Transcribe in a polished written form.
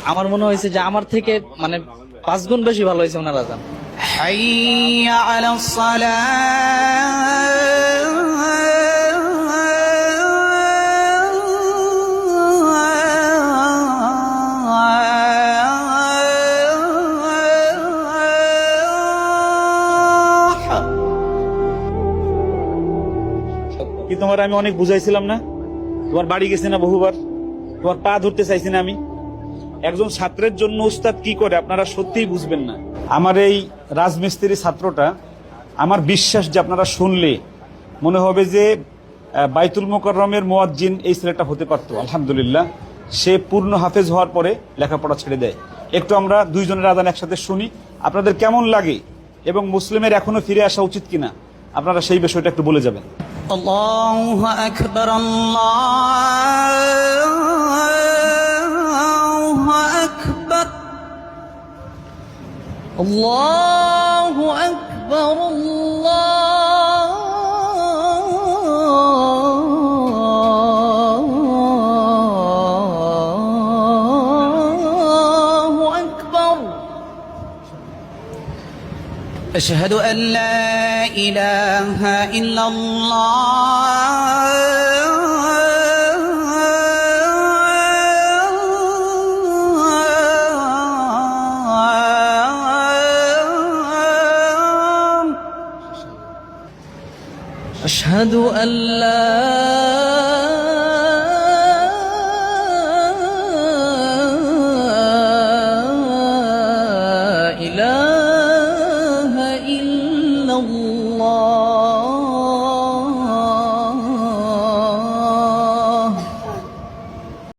আমার মনে হয়েছে যে আমার থেকে মানে 5 গুণ বেশি ভালো হয়েছে ওনার আজান। হাইয়া আলাস সালাহ। কি তোমার আমি অনেক বুঝাইছিলাম না? তোমার বাড়ি গেছি না বহুবার, তোমার পা ধরতে চাইছি না আমি? একজন ছাত্রের জন্য উস্তাদ কি করে আপনারা সত্যিই বুঝবেন না। আমার এই রাজমিস্ত্রি ছাত্রটা, আমার বিশ্বাস যে আপনারা শুনলে মনে হবে যে বাইতুল মোকাররমের মুয়াজ্জিন এই ছেলেটা হতে পারতো। আলহামদুলিল্লাহ, সে পূর্ণ হাফেজ হওয়ার পরে লেখাপড়া ছেড়ে দেয়। একটু আমরা দুইজনের আজান একসাথে শুনি, আপনাদের কেমন লাগে এবং মুসলিমের এখনো ফিরে আসা উচিত কিনা আপনারা সেই বিষয়টা একটু বলে যাবেন। আল্লাহু আকবার, আল্লাহু আকবার, আল্লাহু আকবার, আল্লাহু আকবার। أشهد أن لا إله إلا الله أشهد أن لا